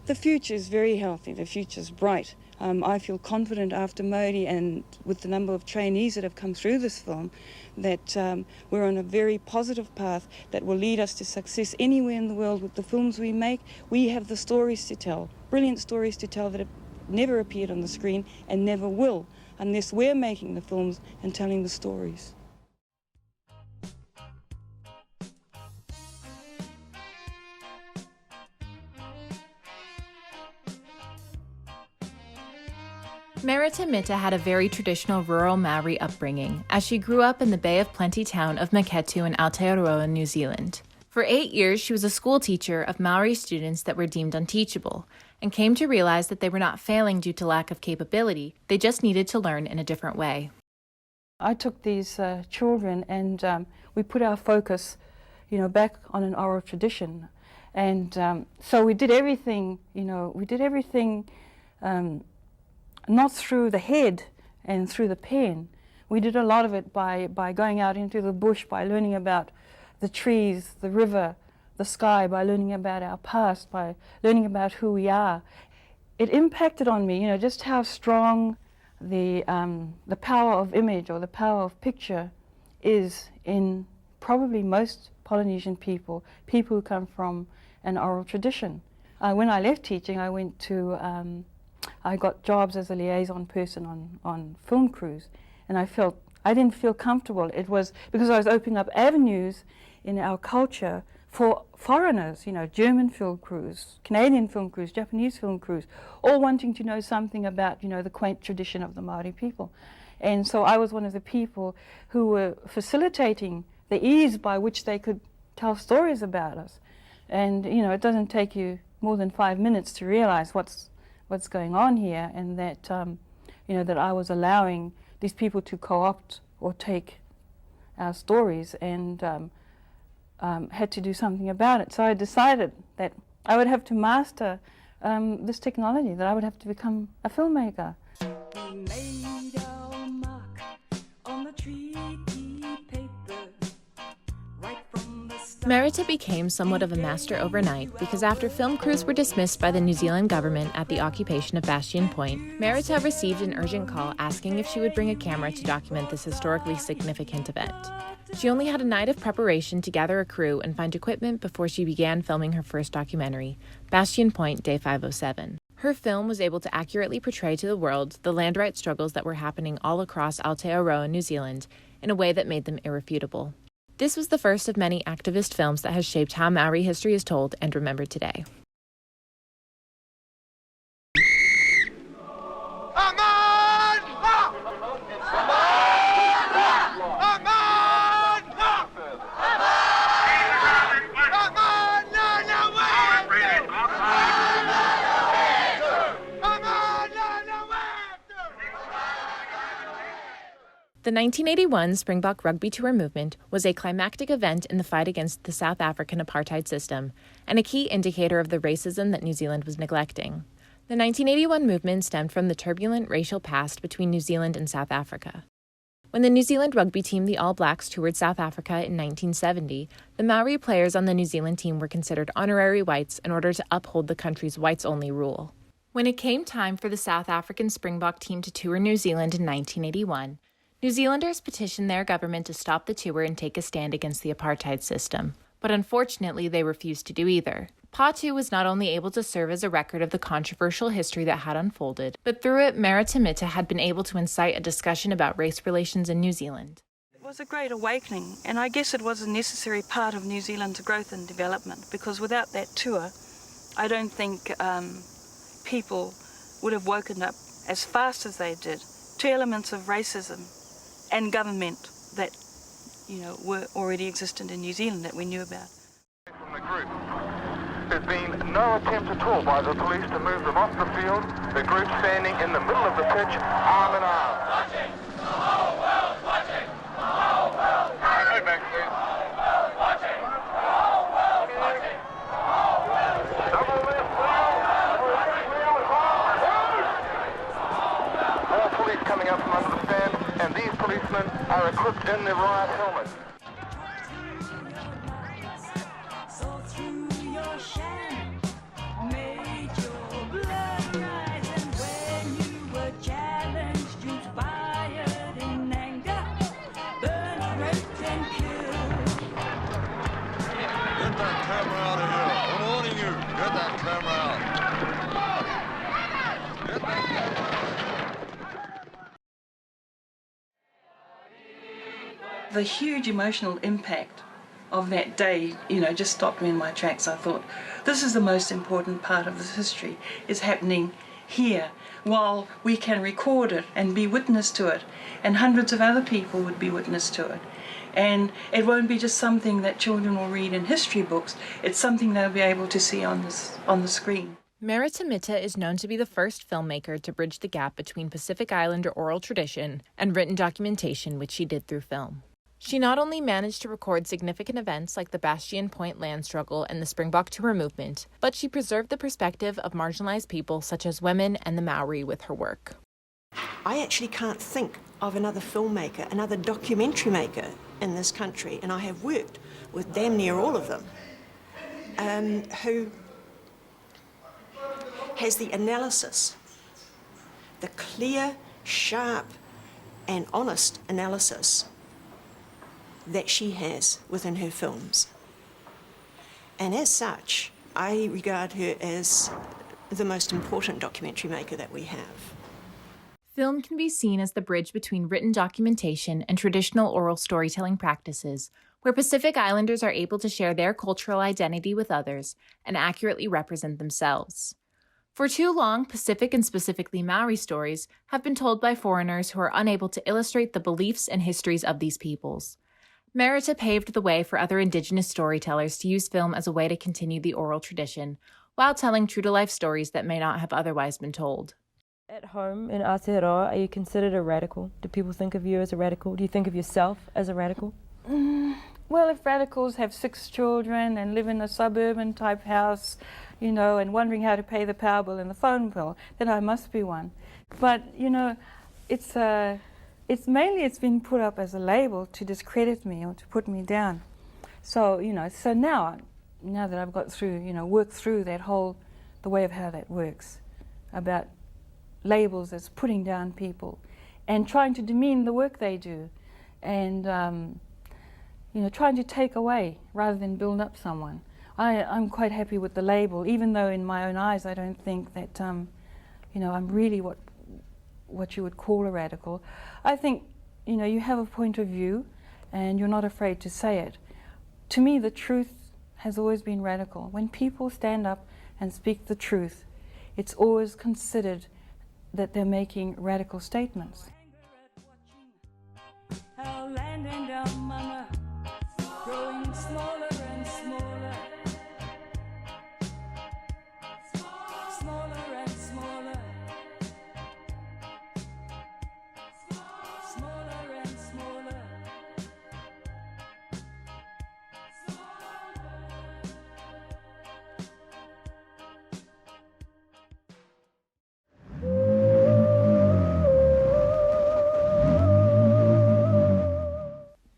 The future is very healthy, the future is bright. I feel confident after Māori and with the number of trainees that have come through this film that we're on a very positive path that will lead us to success anywhere in the world with the films we make. We have the stories to tell, brilliant stories to tell that have never appeared on the screen and never will unless we're making the films and telling the stories. Merata Mita had a very traditional rural Māori upbringing, as she grew up in the Bay of Plenty town of Maketu in Aotearoa, New Zealand. For 8 years, she was a school teacher of Māori students that were deemed unteachable, and came to realize that they were not failing due to lack of capability, they just needed to learn in a different way. I took these children and we put our focus, back on an oral tradition. And so we did everything, not through the head and through the pen. We did a lot of it by going out into the bush, by learning about the trees, the river, the sky, by learning about our past, by learning about who we are. It impacted on me, just how strong the power of image or the power of picture is in probably most Polynesian people who come from an oral tradition. When I left teaching, I went to I got jobs as a liaison person on film crews, and I didn't feel comfortable. It was because I was opening up avenues in our culture for foreigners, German film crews, Canadian film crews, Japanese film crews, all wanting to know something about, the quaint tradition of the Māori people. And so I was one of the people who were facilitating the ease by which they could tell stories about us. And, it doesn't take you more than 5 minutes to realize what's going on here, and that that I was allowing these people to co-opt or take our stories and had to do something about it. So I decided that I would have to master this technology, that I would have to become a filmmaker. We made our mark on the treaty paper, right from the start. Merata became somewhat of a master overnight because after film crews were dismissed by the New Zealand government at the occupation of Bastion Point, Merata received an urgent call asking if she would bring a camera to document this historically significant event. She only had a night of preparation to gather a crew and find equipment before she began filming her first documentary, Bastion Point, Day 507. Her film was able to accurately portray to the world the land rights struggles that were happening all across Aotearoa, New Zealand, in a way that made them irrefutable. This was the first of many activist films that has shaped how Maori history is told and remembered today. The 1981 Springbok Rugby Tour movement was a climactic event in the fight against the South African apartheid system and a key indicator of the racism that New Zealand was neglecting. The 1981 movement stemmed from the turbulent racial past between New Zealand and South Africa. When the New Zealand rugby team, the All Blacks, toured South Africa in 1970, the Maori players on the New Zealand team were considered honorary whites in order to uphold the country's whites-only rule. When it came time for the South African Springbok team to tour New Zealand in 1981, New Zealanders petitioned their government to stop the tour and take a stand against the apartheid system. But unfortunately, they refused to do either. Patu was not only able to serve as a record of the controversial history that had unfolded, but through it, Merata Mita had been able to incite a discussion about race relations in New Zealand. It was a great awakening, and I guess it was a necessary part of New Zealand's growth and development, because without that tour, I don't think people would have woken up as fast as they did to elements of racism and government that, were already existent in New Zealand that we knew about. From the group, there's been no attempt at all by the police to move them off the field. The group standing in the middle of the pitch, arm in arm. Watching, the whole world watching, the whole world watching. Go back, please. Watching, the whole world watching, the whole world watching. Double left wheel. More police coming up from under the stand. And these policemen are equipped in their riot helmets. The huge emotional impact of that day, just stopped me in my tracks. I thought, this is the most important part of this history, is happening here, while we can record it and be witness to it, and hundreds of other people would be witness to it. And it won't be just something that children will read in history books, it's something they'll be able to see on the screen. Merata Mita is known to be the first filmmaker to bridge the gap between Pacific Islander oral tradition and written documentation, which she did through film. She not only managed to record significant events like the Bastion Point land struggle and the Springbok Tour movement, but she preserved the perspective of marginalized people such as women and the Māori with her work. I actually can't think of another filmmaker, another documentary maker in this country, and I have worked with damn near all of them, who has the analysis, the clear, sharp, and honest analysis that she has within her films. And as such, I regard her as the most important documentary maker that we have. Film can be seen as the bridge between written documentation and traditional oral storytelling practices, where Pacific Islanders are able to share their cultural identity with others and accurately represent themselves. For too long, Pacific and specifically Maori stories have been told by foreigners who are unable to illustrate the beliefs and histories of these peoples. Merata paved the way for other Indigenous storytellers to use film as a way to continue the oral tradition, while telling true-to-life stories that may not have otherwise been told. At home in Aotearoa, are you considered a radical? Do people think of you as a radical? Do you think of yourself as a radical? Well, if radicals have 6 children and live in a suburban type house, and wondering how to pay the power bill and the phone bill, then I must be one. But, it's been put up as a label to discredit me or to put me down. So, so now that I've got through, worked through the way of how that works, about labels as putting down people and trying to demean the work they do, and trying to take away rather than build up someone. I'm quite happy with the label, even though in my own eyes I don't think that I'm really what you would call a radical. I think you have a point of view and you're not afraid to say it. To me, the truth has always been radical. When people stand up and speak the truth, it's always considered that they're making radical statements. Our land and our mama, growing smaller and smaller, smaller and smaller, smaller and smaller.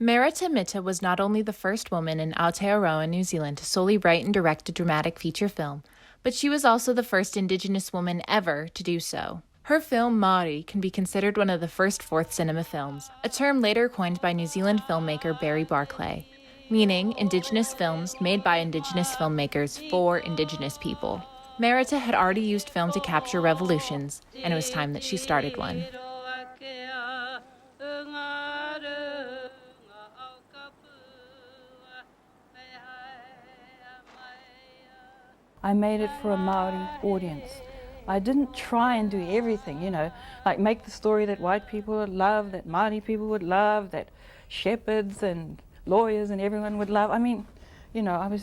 Merata Mita was not only the first woman in Aotearoa, New Zealand, to solely write and direct a dramatic feature film, but she was also the first Indigenous woman ever to do so. Her film Māori can be considered one of the first fourth cinema films, a term later coined by New Zealand filmmaker Barry Barclay, meaning Indigenous films made by Indigenous filmmakers for Indigenous people. Merata had already used film to capture revolutions, and it was time that she started one. I made it for a Māori audience. I didn't try and do everything, like make the story that white people would love, that Māori people would love, that shepherds and lawyers and everyone would love. I mean, I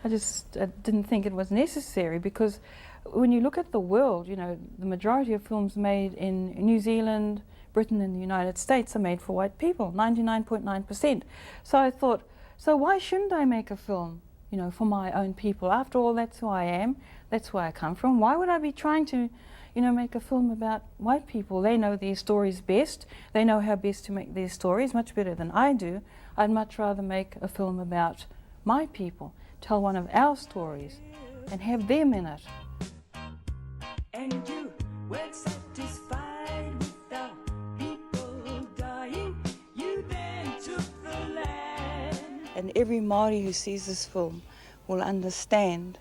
just didn't think it was necessary, because when you look at the world, the majority of films made in New Zealand, Britain and the United States are made for white people, 99.9%. So I thought, so why shouldn't I make a film for my own people? After all, that's who I am, that's where I come from. Why would I be trying to, make a film about white people? They know their stories best. They know how best to make their stories, much better than I do. I'd much rather make a film about my people, tell one of our stories, and have them in it. And you weren't satisfied without people dying, you then took the land. And every Māori who sees this film will understand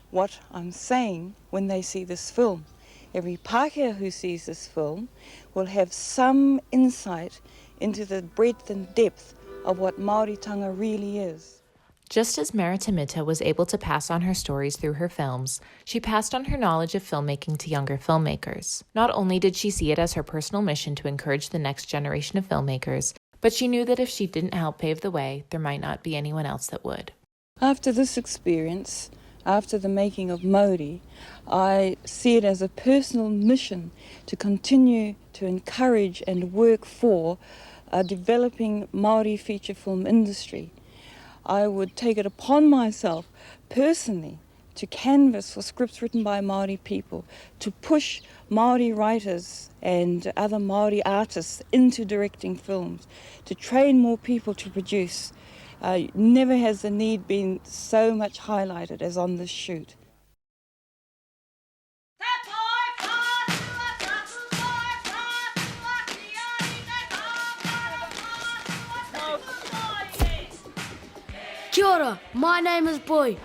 what I'm saying when they see this film. Every Pākehā who sees this film will have some insight into the breadth and depth of what Māoritanga really is. Just as Merata Mita was able to pass on her stories through her films, she passed on her knowledge of filmmaking to younger filmmakers. Not only did she see it as her personal mission to encourage the next generation of filmmakers, but she knew that if she didn't help pave the way, there might not be anyone else that would. After this experience, after the making of Māori, I see it as a personal mission to continue to encourage and work for a developing Māori feature film industry. I would take it upon myself personally to canvass for scripts written by Māori people, to push Māori writers and other Māori artists into directing films, to train more people to produce. Never has the need been so much highlighted as on this shoot. Kia ora, my name is Boy,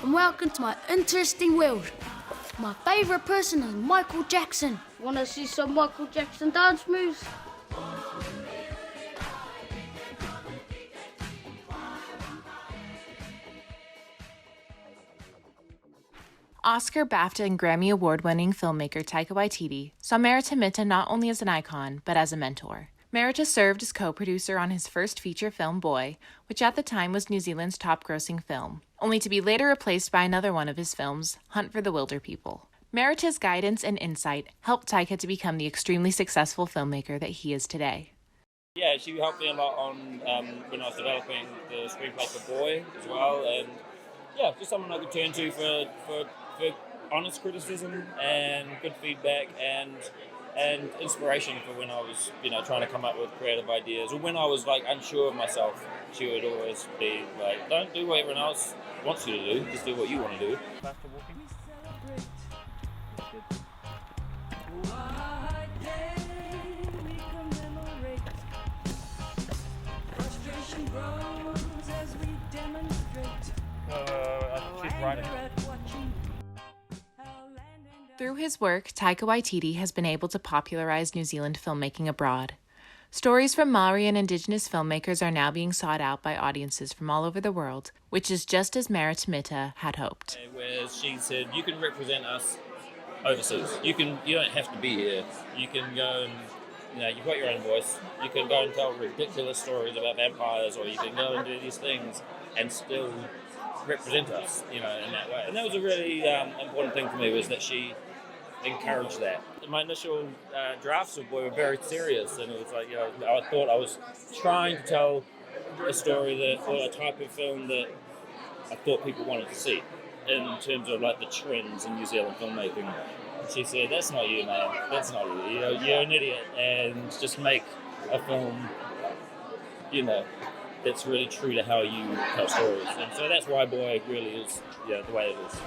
and welcome to my interesting world. My favourite person is Michael Jackson. Wanna see some Michael Jackson dance moves? Oscar, BAFTA, and Grammy Award-winning filmmaker Taika Waititi saw Merata Mita not only as an icon, but as a mentor. Merata served as co-producer on his first feature film, Boy, which at the time was New Zealand's top-grossing film, only to be later replaced by another one of his films, Hunt for the Wilder People. Merata's guidance and insight helped Taika to become the extremely successful filmmaker that he is today. Yeah, she helped me a lot on when I was developing the screenplay for Boy as well, and yeah, just someone I could turn to for honest criticism and good feedback and inspiration for when I was, trying to come up with creative ideas, or when I was unsure of myself. She would always be like, "Don't do what everyone else wants you to do. Just do what you want to do." She's writing. Through his work, Taika Waititi has been able to popularize New Zealand filmmaking abroad. Stories from Māori and Indigenous filmmakers are now being sought out by audiences from all over the world, which is just as Merata Mita had hoped. Where she said, "You can represent us overseas. You don't have to be here. You can go and you've got your own voice. You can go and tell ridiculous stories about vampires, or you can go and do these things and still represent us, in that way." And that was a really important thing for me, was that she encouraged that. My initial drafts of Boy were very serious, and it was I thought I was trying to tell a story or a type of film that I thought people wanted to see in terms of the trends in New Zealand filmmaking. And she said, "That's not you, man. That's not you. You're an idiot, and just make a film, that's really true to how you tell stories." And so that's why Boy really is, the way it is.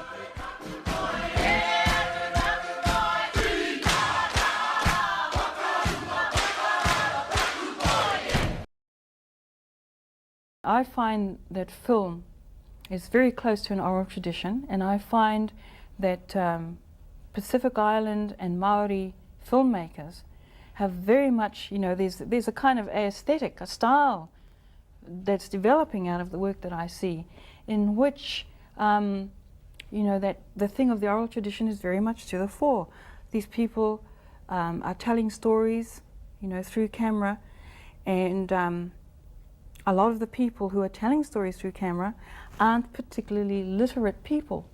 I find that film is very close to an oral tradition, and I find that Pacific Island and Māori filmmakers have very much, there's a kind of aesthetic, a style that's developing out of the work that I see, in which, that the thing of the oral tradition is very much to the fore. These people are telling stories, through camera, and a lot of the people who are telling stories through camera aren't particularly literate people.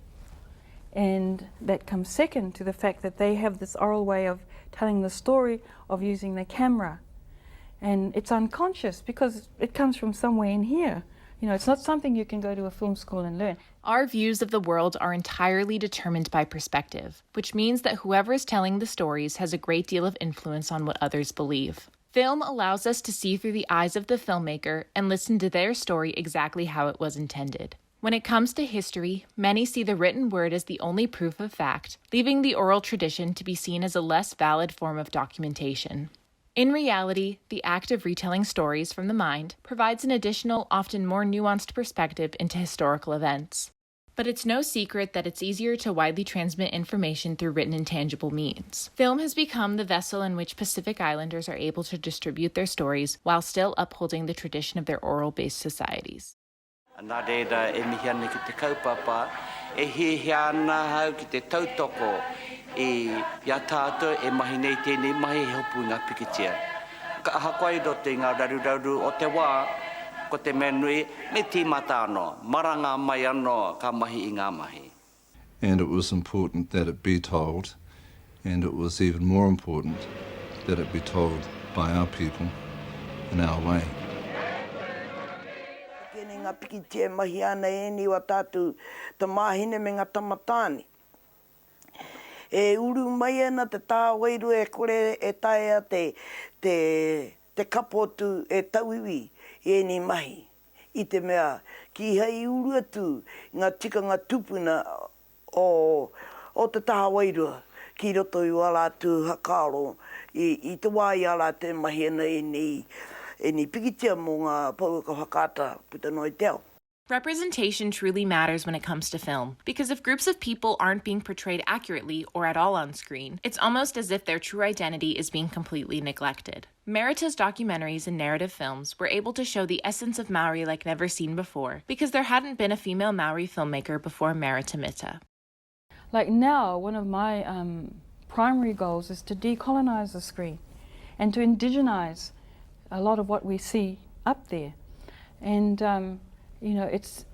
And that comes second to the fact that they have this oral way of telling the story, of using the camera. And it's unconscious because it comes from somewhere in here. It's not something you can go to a film school and learn. Our views of the world are entirely determined by perspective, which means that whoever is telling the stories has a great deal of influence on what others believe. Film allows us to see through the eyes of the filmmaker and listen to their story exactly how it was intended. When it comes to history, many see the written word as the only proof of fact, leaving the oral tradition to be seen as a less valid form of documentation. In reality, the act of retelling stories from the mind provides an additional, often more nuanced perspective into historical events. But it's no secret that it's easier to widely transmit information through written and tangible means. Film has become the vessel in which Pacific Islanders are able to distribute their stories while still upholding the tradition of their oral-based societies. Nā reira e mihi ana ki te kaupapa, e hihia ana hau ki te tautoko ia tātou e mahi nei tēnei mahi he hopu ngā pikitia. Ka aha koe do te ngā raru o te wā, ko te menui me tīmata anō, maranga mai anō ka mahi I ngā mahi. And it was important that it be told, and it was even more important that it be told by our people in our way. Ngā pikitia mahi ana e ni wa tātou te māhine me ngā tamatāni. E uru mai ana te tāwairu e kore e taea te kapotu e tauiwi e ni mahi. I te mea ki hei uru atu ngā tikanga tupuna o te tāwairua ki roto I wala atu hakaro I te wai ala te mahi ana e ni pikitia mo ngā pauka whakata puta noi teo. Representation truly matters when it comes to film, because if groups of people aren't being portrayed accurately or at all on screen, it's almost as if their true identity is being completely neglected. Merata's documentaries and narrative films were able to show the essence of Māori like never seen before, because there hadn't been a female Māori filmmaker before Merata Mita. Like now, one of my primary goals is to decolonize the screen and to indigenize a lot of what we see up there. And you know, it's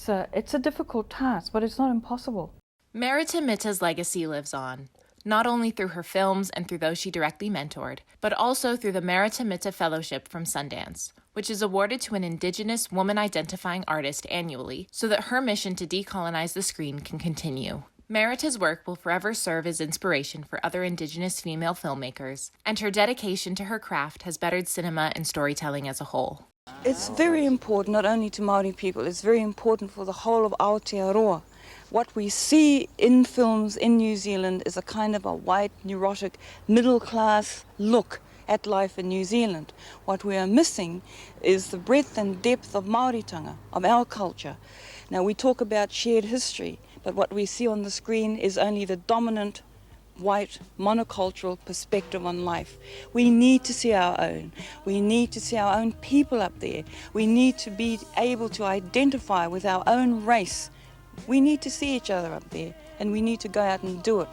a difficult task, but it's not impossible. Merata Mita's legacy lives on, not only through her films and through those she directly mentored, but also through the Merata Mita Fellowship from Sundance, which is awarded to an Indigenous woman-identifying artist annually so that her mission to decolonize the screen can continue. Merata's work will forever serve as inspiration for other Indigenous female filmmakers, and her dedication to her craft has bettered cinema and storytelling as a whole. It's very important, not only to Māori people, it's very important for the whole of Aotearoa. What we see in films in New Zealand is a kind of a white, neurotic, middle-class look at life in New Zealand. What we are missing is the breadth and depth of Māoritanga, of our culture. Now, we talk about shared history, but what we see on the screen is only the dominant white monocultural perspective on life. We need to see our own. We need to see our own people up there. We need to be able to identify with our own race. We need to see each other up there, and we need to go out and do it.